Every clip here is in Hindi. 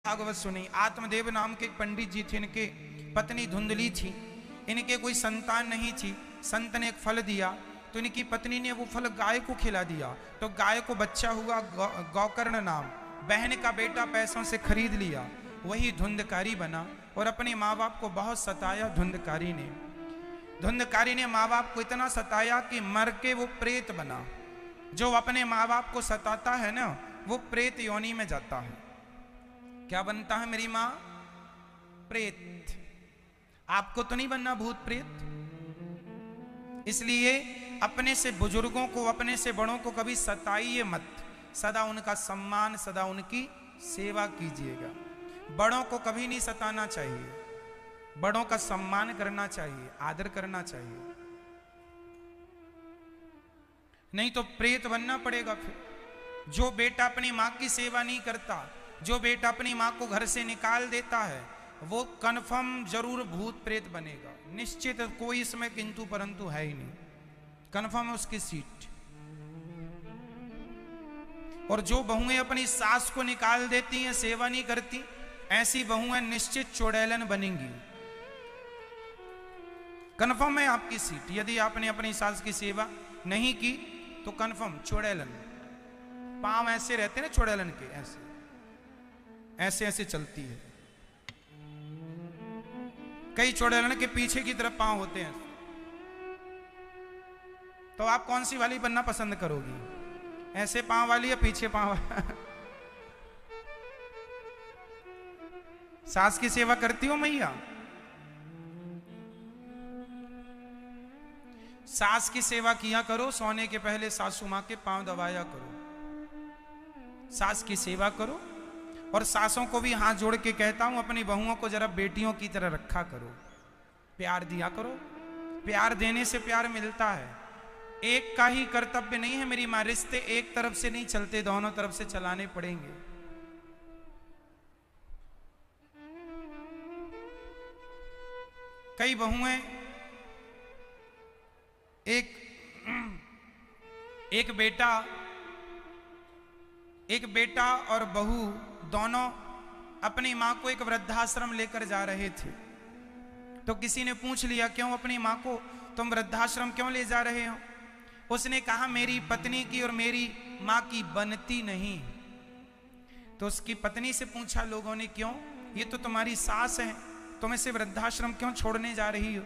भागवत सुनी। आत्मदेव नाम के एक पंडित जी थे, इनके पत्नी धुंधली थी, इनके कोई संतान नहीं थी। संत ने एक फल दिया तो इनकी पत्नी ने वो फल गाय को खिला दिया, तो गाय को बच्चा हुआ गौकर्ण नाम। बहन का बेटा पैसों से खरीद लिया, वही धुंधकारी बना और अपने माँ बाप को बहुत सताया। धुंधकारी ने माँ बाप को इतना सताया कि मर के वो प्रेत बना। जो अपने माँ बाप को सताता है ना, वो प्रेत योनि में जाता है। क्या बनता है मेरी माँ? प्रेत। आपको तो नहीं बनना भूत प्रेत। इसलिए अपने से बुजुर्गों को, अपने से बड़ों को कभी सताइए मत। सदा उनका सम्मान, सदा उनकी सेवा कीजिएगा। बड़ों को कभी नहीं सताना चाहिए, बड़ों का सम्मान करना चाहिए, आदर करना चाहिए, नहीं तो प्रेत बनना पड़ेगा। फिर जो बेटा अपनी माँ की सेवा नहीं करता, जो बेटा अपनी माँ को घर से निकाल देता है, वो कन्फर्म जरूर भूत प्रेत बनेगा। निश्चित, कोई इसमें किंतु परंतु है ही नहीं, कन्फर्म है उसकी सीट। और जो बहुएं अपनी सास को निकाल देती हैं, सेवा नहीं करती, ऐसी बहुएं निश्चित चुड़ैलन बनेंगी। कन्फर्म है आपकी सीट। यदि आपने अपनी सास की सेवा नहीं की तो कन्फर्म चुड़ैलन। पांव ऐसे रहते हैं ना चुड़ैलन के, ऐसे ऐसे ऐसे चलती है। कई चुड़ैलन के पीछे की तरफ पांव होते हैं। तो आप कौन सी वाली बनना पसंद करोगी? ऐसे पांव वाली या पीछे पांव वाली? सास की सेवा करती हो मैया? सास की सेवा किया करो, सोने के पहले सासू मां के पांव दबाया करो। सास की सेवा करो। और सासों को भी हाथ जोड़ के कहता हूं, अपनी बहुओं को जरा बेटियों की तरह रखा करो, प्यार दिया करो। प्यार देने से प्यार मिलता है। एक का ही कर्तव्य नहीं है मेरी मां, रिश्ते एक तरफ से नहीं चलते, दोनों तरफ से चलाने पड़ेंगे। कई बहुएं एक बेटा और बहू दोनों अपनी मां को एक वृद्धाश्रम लेकर जा रहे थे। तो किसी ने पूछ लिया, क्यों अपनी मां को तुम वृद्धाश्रम क्यों ले जा रहे हो? उसने कहा, मेरी पत्नी की और मेरी मां की बनती नहीं। तो उसकी पत्नी से पूछा लोगों ने, क्यों? ये तो तुम्हारी सास है, तुम इसे वृद्धाश्रम क्यों छोड़ने जा रही हो?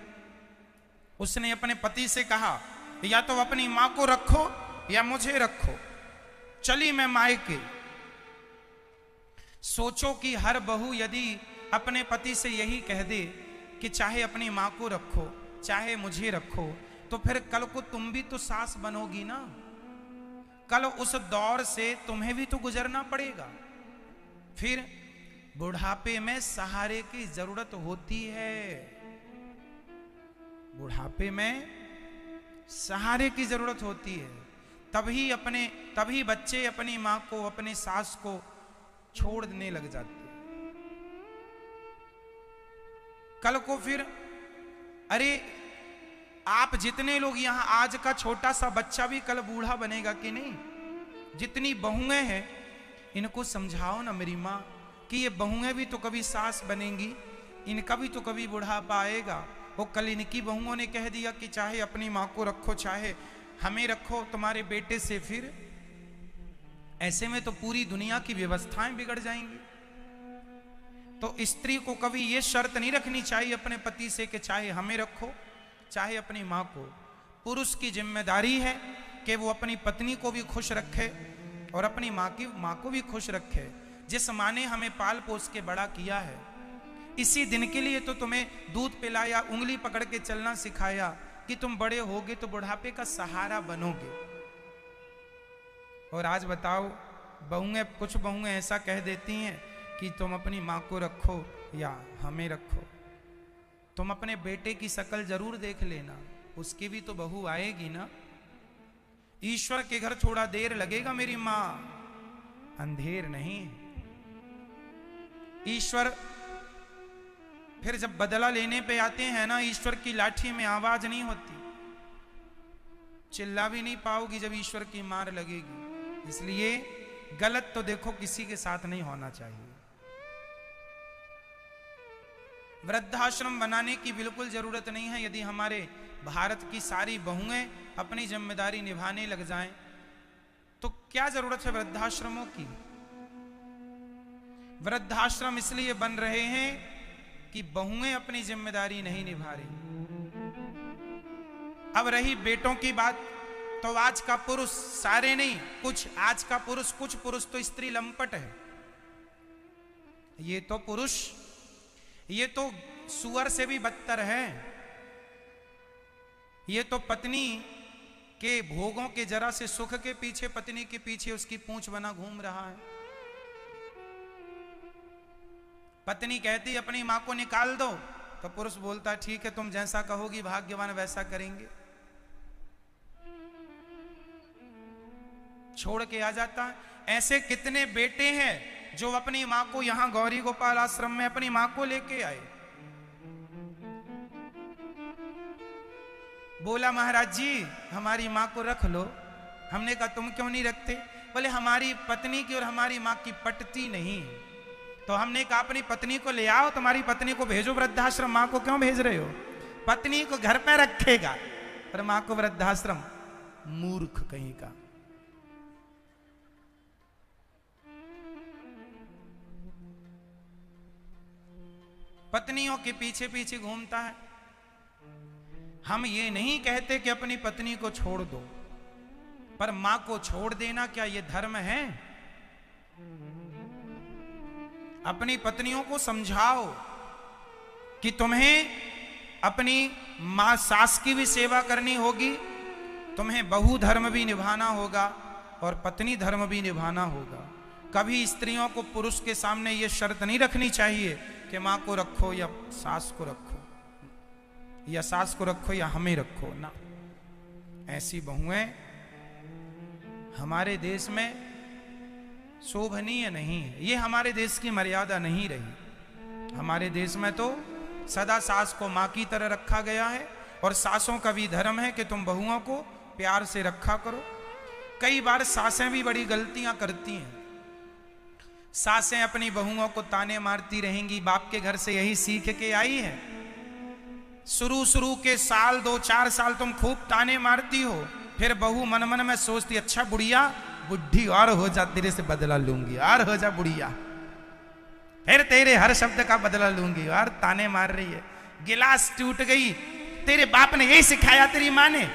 उसने अपने पति से कहा, या तो अपनी मां को रखो या मुझे रखो, चली मैं मायके। सोचो कि हर बहू यदि अपने पति से यही कह दे कि चाहे अपनी मां को रखो चाहे मुझे रखो, तो फिर कल को तुम भी तो सास बनोगी ना। कल उस दौर से तुम्हें भी तो गुजरना पड़ेगा। फिर बुढ़ापे में सहारे की जरूरत होती है। बुढ़ापे में सहारे की जरूरत होती है। तभी बच्चे अपनी मां को, अपनी सास को छोड़ने लग जाते। कल को फिर, अरे आप जितने लोग यहां, आज का छोटा सा बच्चा भी कल बूढ़ा बनेगा कि नहीं? जितनी बहुएं हैं इनको समझाओ ना मेरी मां कि ये बहुएं भी तो कभी सास बनेंगी, इनका भी तो कभी बुढ़ापा आएगा। वो कल इनकी बहुओं ने कह दिया कि चाहे अपनी मां को रखो चाहे हमें रखो तुम्हारे बेटे से, फिर ऐसे में तो पूरी दुनिया की व्यवस्थाएं बिगड़ जाएंगी। तो स्त्री को कभी यह शर्त नहीं रखनी चाहिए अपने पति से कि चाहे हमें रखो चाहे अपनी मां को। पुरुष की जिम्मेदारी है कि वो अपनी पत्नी को भी खुश रखे और अपनी मां को भी खुश रखे। जिस मां ने हमें पाल पोस के बड़ा किया है, इसी दिन के लिए तो तुम्हें दूध पिलाया, उंगली पकड़ के चलना सिखाया कि तुम बड़े होगे तो बुढ़ापे का सहारा बनोगे। और आज बताओ, कुछ बहुएं ऐसा कह देती हैं कि तुम अपनी मां को रखो या हमें रखो। तुम अपने बेटे की शक्ल जरूर देख लेना, उसकी भी तो बहू आएगी ना। ईश्वर के घर थोड़ा देर लगेगा मेरी मां, अंधेर नहीं। ईश्वर फिर जब बदला लेने पे आते हैं ना, ईश्वर की लाठी में आवाज नहीं होती, चिल्ला भी नहीं पाओगी जब ईश्वर की मार लगेगी। इसलिए गलत तो देखो किसी के साथ नहीं होना चाहिए। वृद्धाश्रम बनाने की बिल्कुल जरूरत नहीं है। यदि हमारे भारत की सारी बहुएं अपनी जिम्मेदारी निभाने लग जाएं तो क्या जरूरत है वृद्धाश्रमों की। वृद्धाश्रम इसलिए बन रहे हैं कि बहुएं अपनी जिम्मेदारी नहीं निभा रही। अब रही बेटों की बात, तो आज का पुरुष, सारे नहीं, कुछ आज का पुरुष, कुछ पुरुष तो स्त्री लंपट है। ये तो पुरुष, ये तो सुअर से भी बदतर है। ये तो पत्नी के भोगों के जरा से सुख के पीछे, पत्नी के पीछे उसकी पूंछ बना घूम रहा है। पत्नी कहती अपनी मां को निकाल दो, तो पुरुष बोलता ठीक है, तुम जैसा कहोगी भाग्यवान वैसा करेंगे, छोड़ के आ जाता है। ऐसे कितने बेटे हैं जो अपनी मां को यहां गौरी गोपाल आश्रम में अपनी मां को लेके आए। बोला महाराज जी हमारी मां को रख लो। हमने कहा तुम क्यों नहीं रखते? बोले हमारी पत्नी की और हमारी मां की पटती नहीं। तो हमने कहा अपनी पत्नी को ले आओ, तुम्हारी पत्नी को भेजो वृद्धाश्रम, मां को क्यों भेज रहे हो? पत्नी को घर पे रखेगा पर मां को वृद्धाश्रम। मूर्ख कहीं का। पत्नियों के पीछे पीछे घूमता है। हम ये नहीं कहते कि अपनी पत्नी को छोड़ दो, पर मां को छोड़ देना क्या ये धर्म है? अपनी पत्नियों को समझाओ कि तुम्हें अपनी मां सास की भी सेवा करनी होगी, तुम्हें बहु धर्म भी निभाना होगा और पत्नी धर्म भी निभाना होगा। कभी स्त्रियों को पुरुष के सामने ये शर्त नहीं रखनी चाहिए कि मां को रखो या सास को रखो, या सास को रखो या हमें रखो ना। ऐसी बहुएं हमारे देश में शोभनीय नहीं है। ये हमारे देश की मर्यादा नहीं रही। हमारे देश में तो सदा सास को मां की तरह रखा गया है और सासों का भी धर्म है कि तुम बहुओं को प्यार से रखा करो। कई बार सासें भी बड़ी गलतियां करती हैं। सासें अपनी बहुओं को ताने मारती रहेंगी, बाप के घर से यही सीख के आई है। शुरू के साल 2-4 साल तुम खूब ताने मारती हो, फिर बहू मन मन में सोचती अच्छा बुढ़िया बुढ़ी और हो जा, तेरे से बदला लूंगी, और हो जा बुढ़िया, फिर तेरे हर शब्द का बदला लूंगी। और ताने मार रही है। गिलास टूट गई, तेरे बाप ने यही सिखाया, तेरी मां ने।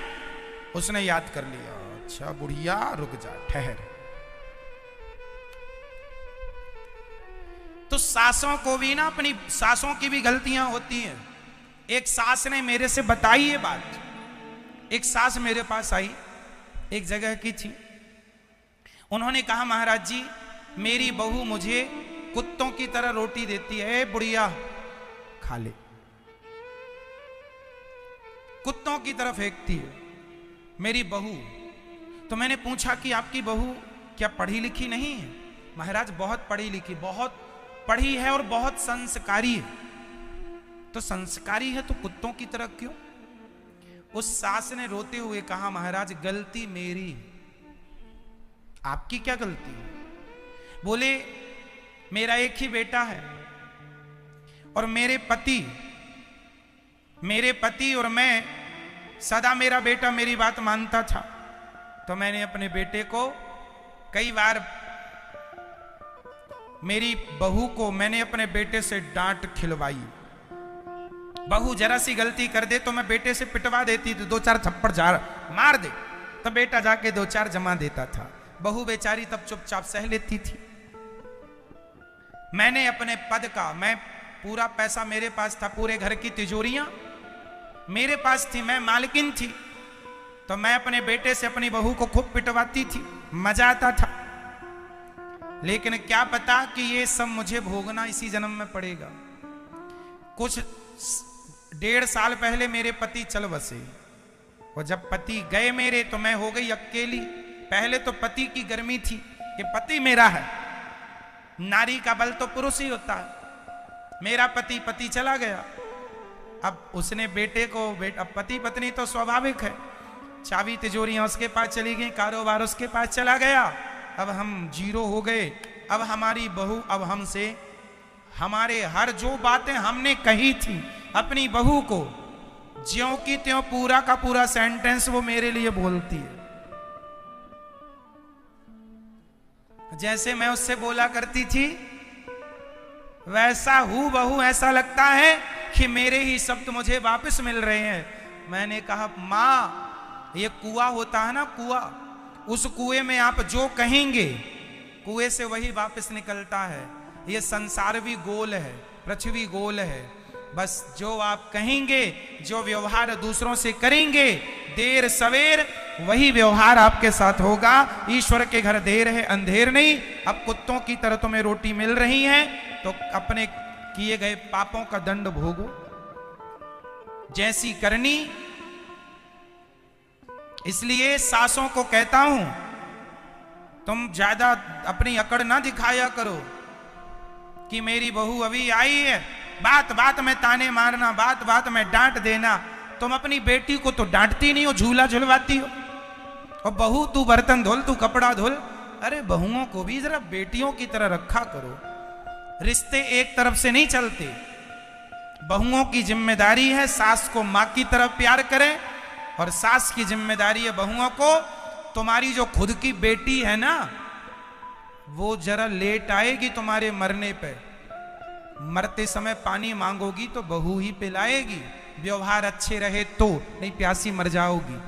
उसने याद कर लिया, अच्छा बुढ़िया रुक जा, ठहर। तो सासों को भी ना, अपनी सासों की भी गलतियां होती हैं। एक सास ने मेरे से बताई ये बात। एक सास मेरे पास आई, एक जगह की थी। उन्होंने कहा महाराज जी मेरी बहू मुझे कुत्तों की तरह रोटी देती है, बुढ़िया खा ले, कुत्तों की तरह फेंकती है मेरी बहू। तो मैंने पूछा कि आपकी बहू क्या पढ़ी लिखी नहीं है? महाराज बहुत पढ़ी लिखी, बहुत पढ़ी है और बहुत संस्कारी है। तो संस्कारी है तो कुत्तों की तरह क्यों? उस सास ने रोते हुए कहा महाराज गलती मेरी है। आपकी क्या गलती है? बोले मेरा एक ही बेटा है और मेरे पति और मैं, सदा मेरा बेटा मेरी बात मानता था। तो मैंने अपने बेटे को कई बार, मेरी बहू को मैंने अपने बेटे से डांट खिलवाई। बहू जरा सी गलती कर दे तो मैं बेटे से पिटवा देती थी, 2-4 थप्पड़ मार दे तो बेटा जाके 2-4 जमा देता था। बहू बेचारी तब चुपचाप सह लेती थी। मैंने अपने पद का, मैं पूरा पैसा मेरे पास था, पूरे घर की तिजोरियां मेरे पास थी, मैं मालकिन थी। तो मैं अपने बेटे से अपनी बहू को खूब पिटवाती थी, मजा आता था। लेकिन क्या पता कि ये सब मुझे भोगना इसी जन्म में पड़ेगा। कुछ 1.5 साल पहले मेरे पति चल बसे और जब पति गए मेरे तो मैं हो गई अकेली। पहले तो पति की गर्मी थी कि पति मेरा है, नारी का बल तो पुरुष ही होता है। मेरा पति चला गया, अब उसने बेटे को, अब पति पत्नी तो स्वाभाविक है, चाबी तिजोरियां उसके पास चली गई, कारोबार उसके पास चला गया। अब हम जीरो हो गए। अब हमारी बहू अब हमसे हमारे हर जो बातें हमने कही थी अपनी बहू को, ज्यों की त्यों पूरा का पूरा सेंटेंस वो मेरे लिए बोलती है। जैसे मैं उससे बोला करती थी वैसा हूबहू ऐसा लगता है कि मेरे ही शब्द मुझे वापस मिल रहे हैं। मैंने कहा माँ, ये कुआं होता है ना, कुआं, उस कुएं में आप जो कहेंगे कुएं से वही वापस निकलता है। ये संसार भी गोल है, पृथ्वी गोल है। बस जो आप कहेंगे, जो व्यवहार दूसरों से करेंगे, देर सवेर वही व्यवहार आपके साथ होगा। ईश्वर के घर देर है अंधेर नहीं। अब कुत्तों की तरह तुम्हें रोटी मिल रही है तो अपने किए गए पापों का दंड भोगो। जैसी करनी। इसलिए सासों को कहता हूं तुम ज्यादा अपनी अकड़ ना दिखाया करो कि मेरी बहू अभी आई है, बात बात में ताने मारना, बात बात में डांट देना। तुम अपनी बेटी को तो डांटती नहीं हो, झूला झुलवाती हो। और बहू तू बर्तन धुल, तू कपड़ा धुल। अरे बहुओं को भी जरा बेटियों की तरह रखा करो। रिश्ते एक तरफ से नहीं चलते। बहुओं की जिम्मेदारी है सास को मां की तरह प्यार करें, और सास की जिम्मेदारी है बहुओं को तुम्हारी जो खुद की बेटी है ना, वो जरा लेट आएगी तुम्हारे मरने पे। मरते समय पानी मांगोगी तो बहू ही पिलाएगी। व्यवहार अच्छे रहे तो, नहीं प्यासी मर जाओगी।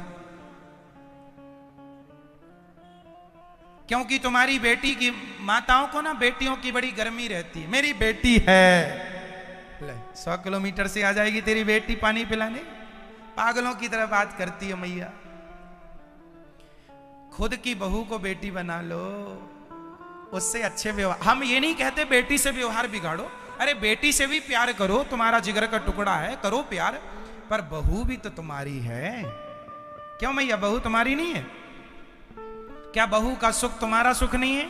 क्योंकि तुम्हारी बेटी की, माताओं को ना बेटियों की बड़ी गर्मी रहती है। मेरी बेटी है, 100 किलोमीटर से आ जाएगी तेरी बेटी पानी पिलाने। पागलों की तरह बात करती है मैया। खुद की बहू को बेटी बना लो, उससे अच्छे व्यवहार। हम ये नहीं कहते बेटी से व्यवहार बिगाड़ो, अरे बेटी से भी प्यार करो, तुम्हारा जिगर का टुकड़ा है, करो प्यार, पर बहू भी तो तुम्हारी है। क्यों मैया, बहू तुम्हारी नहीं है? क्या बहू का सुख तुम्हारा सुख नहीं है?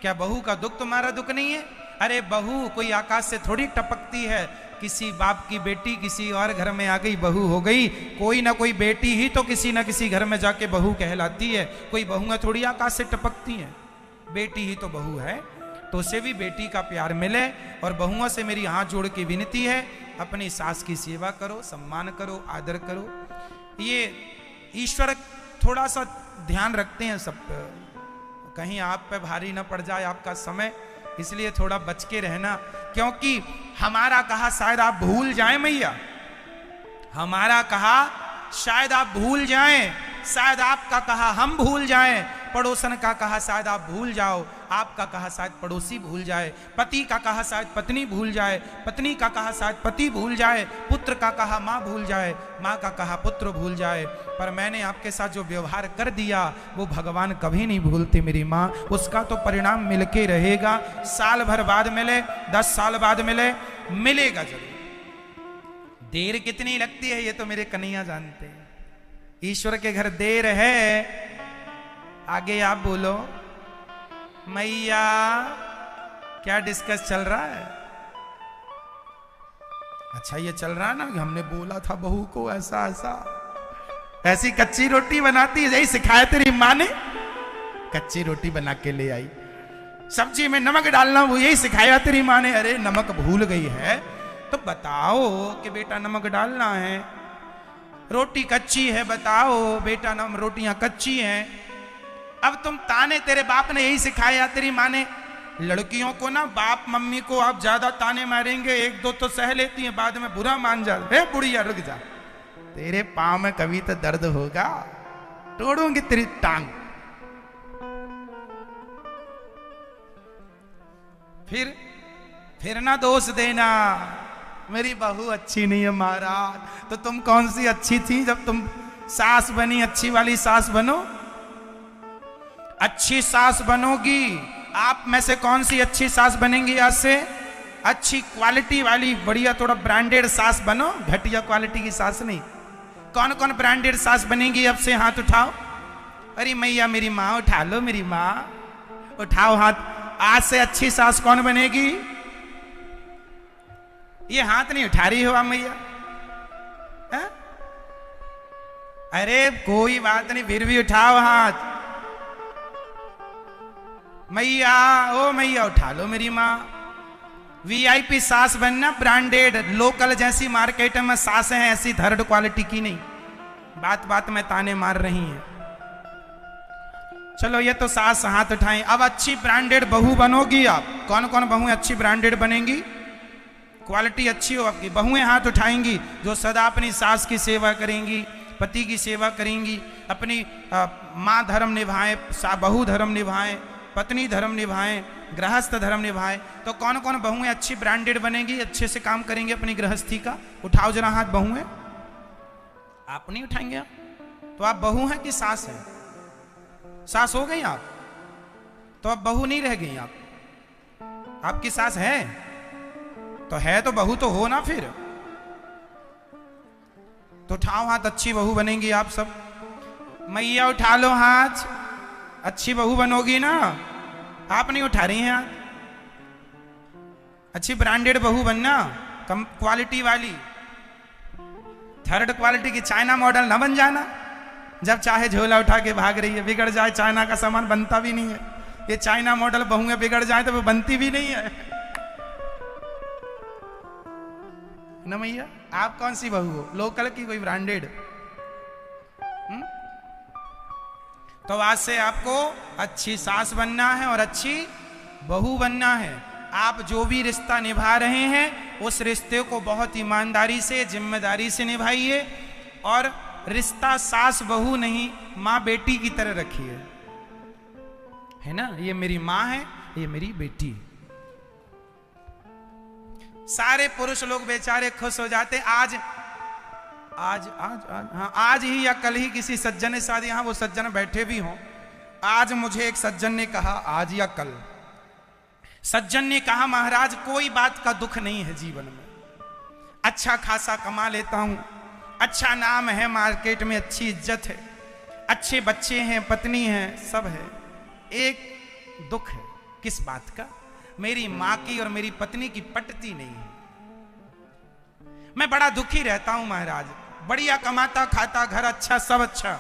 क्या बहू का दुख तुम्हारा दुख नहीं है? अरे बहू कोई आकाश से थोड़ी टपकती है। किसी बाप की बेटी किसी और घर में आ गई, बहू हो गई। कोई ना कोई बेटी ही तो किसी ना किसी घर में जाके बहू कहलाती है। कोई बहुएं थोड़ी आकाश से टपकती हैं, बेटी ही तो बहू है। तो उसे भी बेटी का प्यार मिले। और बहुओं से मेरी हाथ जोड़ के विनती है, अपनी सास की सेवा करो, सम्मान करो, आदर करो। ये ईश्वर थोड़ा सा ध्यान रखते हैं सब पे, कहीं आप पे भारी ना पड़ जाए आपका समय, इसलिए थोड़ा बच के रहना। क्योंकि हमारा कहा शायद आप भूल जाएं मैया, हमारा कहा शायद आप भूल जाएं, शायद आपका कहा हम भूल जाएं, पड़ोसन का कहा शायद आप भूल जाओ, आपका कहा शायद पड़ोसी भूल जाए, पति का कहा शायद पत्नी भूल जाए, पत्नी का कहा शायद पति भूल जाए, पुत्र का कहा माँ भूल जाए, माँ का कहा पुत्र भूल जाए। पर मैंने आपके साथ जो व्यवहार कर दिया वो भगवान कभी नहीं भूलते मेरी माँ। उसका तो परिणाम मिलके रहेगा। साल भर बाद मिले, 10 साल बाद मिले, मिलेगा जरूर। देर कितनी लगती है ये तो मेरे कन्हैया जानते हैं। ईश्वर के घर देर है। आगे आप बोलो मैया, क्या डिस्कस चल रहा है? अच्छा ये चल रहा है ना कि हमने बोला था बहू को ऐसा ऐसा, ऐसी कच्ची रोटी बनाती है, यही सिखाया तेरी माँ ने। कच्ची रोटी बना के ले आई, सब्जी में नमक डालना वो यही सिखाया तेरी माँ ने। अरे नमक भूल गई है तो बताओ कि बेटा नमक डालना है। रोटी कच्ची है, बताओ बेटा रोटियां कच्ची हैं। अब तुम ताने, तेरे बाप ने यही सिखाया, तेरी माँ ने। लड़कियों को ना बाप मम्मी को आप ज्यादा ताने मारेंगे, 1-2 तो सह लेती हैं, बाद में बुरा मान जा। हे बुढ़िया रुक जा, तेरे पाँव में कभी तो दर्द होगा, तोड़ूंगी तेरी टांग। फिर ना दोष देना मेरी बहू अच्छी नहीं है महाराज। तो तुम कौन सी अच्छी थी जब तुम सास बनी? अच्छी वाली सास बनो, अच्छी सास बनोगी। आप में से कौन सी अच्छी सास बनेंगी आज से? अच्छी क्वालिटी वाली, बढ़िया थोड़ा ब्रांडेड सास बनो, घटिया क्वालिटी की सास नहीं। कौन कौन ब्रांडेड सास बनेगी अब से? हाथ उठाओ। अरे मैया मेरी माँ उठा लो, मेरी माँ उठाओ हाथ। आज से अच्छी सास कौन बनेगी? ये हाथ नहीं उठा रही हो आप मैया? अरे कोई बात नहीं, फिर भी उठाओ हाथ। मैया, ओ मैया उठा लो मेरी माँ। वीआईपी सास बनना, ब्रांडेड लोकल जैसी मार्केट में सास है ऐसी थर्ड क्वालिटी की नहीं। बात बात में ताने मार रही हैं। चलो ये तो सास हाथ उठाएं। अब अच्छी ब्रांडेड बहू बनोगी आप। कौन कौन बहुएं अच्छी ब्रांडेड बनेंगी, क्वालिटी अच्छी हो आपकी? बहुएं हाथ उठाएंगी जो सदा अपनी सास की सेवा करेंगी, पति की सेवा करेंगी, अपनी माँ धर्म निभाएं, बहू धर्म निभाएं, पत्नी धर्म निभाएं, गृहस्थ धर्म निभाएं। तो कौन कौन बहुएं अच्छी ब्रांडेड बनेंगी, अच्छे से काम करेंगे अपनी गृहस्थी का? उठाओ जरा हाथ बहुएं। आप नहीं उठाएंगे? तो आप बहू हैं कि सास हैं? सास हो गई आप, तो अब बहू नहीं रह गई आप। आपकी सास है तो है, तो बहू तो हो ना फिर। तो उठाओ हाथ, अच्छी बहू बनेंगी आप सब। मैया उठा लो हाथ, अच्छी बहू बनोगी ना? आप नहीं उठा रही हैं हाथ। अच्छी ब्रांडेड बहू बनना, कम क्वालिटी वाली, थर्ड क्वालिटी की। चाइना मॉडल ना बन जाना, जब चाहे झोला उठा के भाग रही है। बिगड़ जाए, चाइना का सामान बनता भी नहीं है। ये चाइना मॉडल बहुएं बिगड़ जाए तो वो बनती भी नहीं है ना मैया। आप कौन सी बहू हो, लोकल की कोई ब्रांडेड? तो आज से आपको अच्छी सास बनना है और अच्छी बहू बनना है। आप जो भी रिश्ता निभा रहे हैं उस रिश्ते को बहुत ईमानदारी से, जिम्मेदारी से निभाइए। और रिश्ता सास बहू नहीं, माँ बेटी की तरह रखिए, है ना? ये मेरी माँ है, ये मेरी बेटी। सारे पुरुष लोग बेचारे खुश हो जाते। आज आज आज आज हाँ, आज ही या कल ही किसी सज्जन ने शादी, यहाँ वो सज्जन बैठे भी हों। आज मुझे एक सज्जन ने कहा, आज या कल सज्जन ने कहा, महाराज कोई बात का दुख नहीं है जीवन में, अच्छा खासा कमा लेता हूं, अच्छा नाम है मार्केट में, अच्छी इज्जत है, अच्छे बच्चे हैं, पत्नी है, सब है। एक दुख है। किस बात का? मेरी मां की और मेरी पत्नी की पटती नहीं है। मैं बड़ा दुखी रहता हूं महाराज। बढ़िया कमाता खाता, घर अच्छा, सब अच्छा,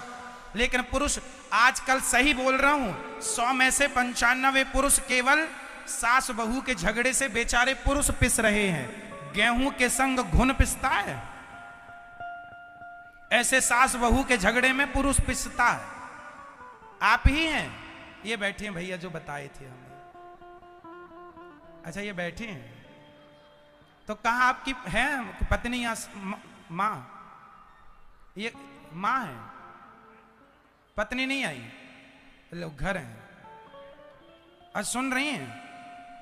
लेकिन पुरुष आजकल, सही बोल रहा हूं, 100 में से 95 पुरुष केवल सास बहू के झगड़े से बेचारे पुरुष पिस रहे हैं। गेहूं के संग घुन पिसता है, ऐसे सास बहू के झगड़े में पुरुष पिसता है। आप ही हैं ये बैठे हैं भैया जो बताए थे हमें। अच्छा ये बैठे हैं, तो कहा आपकी है पत्नी या मां? ये मां है, पत्नी नहीं आई, लोग घर हैं। आज सुन रही हैं?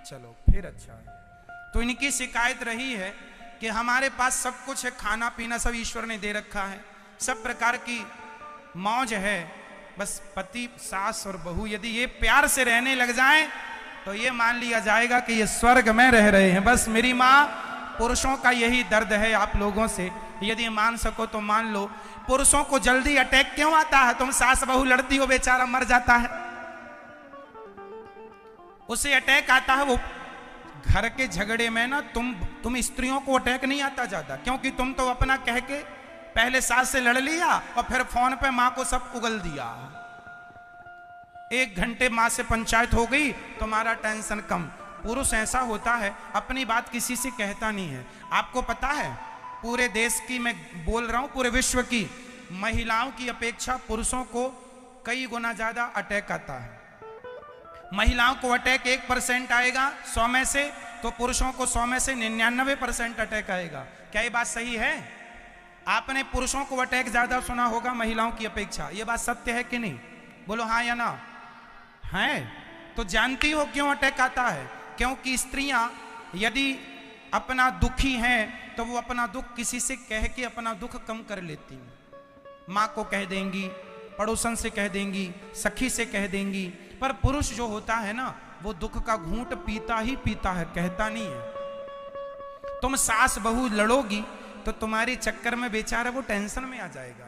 चलो फिर अच्छा है। तो इनकी शिकायत रही है कि हमारे पास सब कुछ है, खाना पीना सब ईश्वर ने दे रखा है, सब प्रकार की मौज है, बस पति सास और बहू यदि ये प्यार से रहने लग जाएं तो ये मान लिया जाएगा कि ये स्वर्ग में रह रहे हैं। बस मेरी माँ, पुरुषों का यही दर्द है आप लोगों से, यदि मान सको तो मान लो। पुरुषों को जल्दी अटैक क्यों आता है? तुम सास बहू लड़ती हो, बेचारा मर जाता है, उसे अटैक आता है। वो घर के झगड़े में ना तुम स्त्रियों को अटैक नहीं आता ज्यादा, क्योंकि तुम तो अपना कह के पहले सास से लड़ लिया और फिर फोन पे माँ को सब उगल दिया। 1 घंटे माँ से पंचायत हो गई, तुम्हारा टेंशन कम। पुरुष ऐसा होता है, अपनी बात किसी से कहता नहीं है। आपको पता है, पूरे देश की मैं बोल रहा हूं, पूरे विश्व की महिलाओं की अपेक्षा पुरुषों को कई गुना ज्यादा अटैक आता है। महिलाओं को अटैक 1% आएगा 100 में से, तो पुरुषों को 100 में से 99% अटैक आएगा। क्या ये बात सही है? आपने पुरुषों को अटैक ज्यादा सुना होगा महिलाओं की अपेक्षा। ये बात सत्य है कि नहीं? बोलो हाँ या ना। है तो जानती हो क्यों अटैक आता है? क्योंकि स्त्रियां यदि अपना दुखी हैं तो वो अपना दुख किसी से कह के अपना दुख कम कर लेती हैं। माँ को कह देंगी, पड़ोसन से कह देंगी, सखी से कह देंगी। पर पुरुष जो होता है ना, वो दुख का घूंट पीता ही पीता है, कहता नहीं है। तुम सास बहू लड़ोगी तो तुम्हारे चक्कर में बेचारा वो टेंशन में आ जाएगा।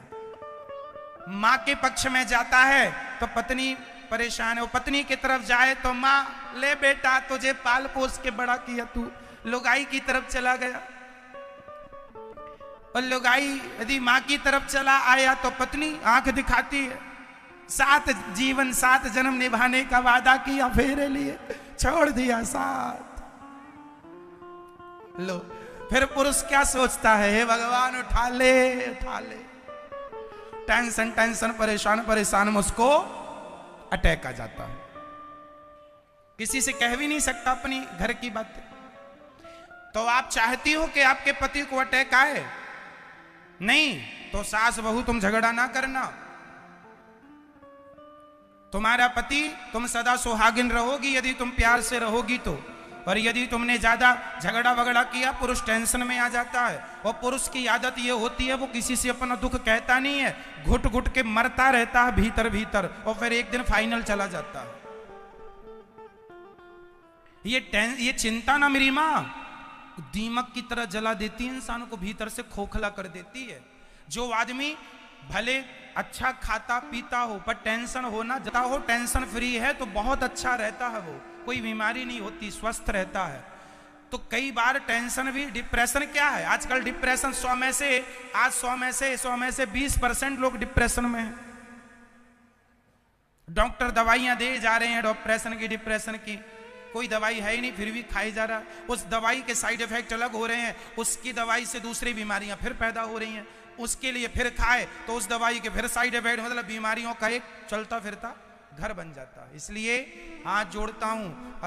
माँ के पक्ष में जाता है तो पत्नी परेशान है, वो पत्नी की तरफ जाए तो माँ, ले बेटा तुझे पाल पोस के बड़ा किया, तू लुगाई की तरफ चला गया। और लुगाई यदि माँ की तरफ चला आया तो पत्नी आंख दिखाती है, 7 जीवन 7 जन्म निभाने का वादा किया, फेरे लिए छोड़ दिया साथ। लो, फिर पुरुष क्या सोचता है, हे भगवान उठा ले उठा ले। टेंशन टेंशन परेशान परेशान में उसको अटैक आ जाता है। किसी से कह भी नहीं सकता अपनी घर की बातें। तो आप चाहती हो कि आपके पति को अटैक आए? नहीं, तो सास बहू तुम झगड़ा ना करना। तुम्हारा पति, तुम सदा सुहागिन रहोगी यदि तुम प्यार से रहोगी तो। और यदि तुमने ज्यादा झगड़ा वगड़ा किया, पुरुष टेंशन में आ जाता है। और पुरुष की आदत ये होती है, वो किसी से अपना दुख कहता नहीं है, घुट घुट के मरता रहता है भीतर भीतर, और फिर एक दिन फाइनल चला जाता है। ये चिंता ना मेरी माँ दीमक की तरह जला देती है, इंसान को भीतर से खोखला कर देती है। जो आदमी भले अच्छा खाता पीता हो पर टेंशन होना जता हो, टेंशन फ्री है तो बहुत अच्छा रहता है, वो कोई बीमारी नहीं होती, स्वस्थ रहता है। तो कई बार टेंशन भी, डिप्रेशन क्या है आजकल, डिप्रेशन 100 में से 20% लोग डिप्रेशन में हैं। डॉक्टर दवाइयां दे जा रहे हैं डिप्रेशन की, कोई दवाई है ही नहीं फिर भी खाई जा रहा। उस दवाई के साइड इफेक्ट अलग हो रहे हैं, उसकी दवाई से दूसरी बीमारियां फिर पैदा हो रही हैं, उसके लिए फिर खाए तो उस दवाई के फिर साइड इफेक्ट, मतलब बीमारियों का एक चलता फिरता घर बन जाता है। इसलिए हाथ जोड़ता हूं।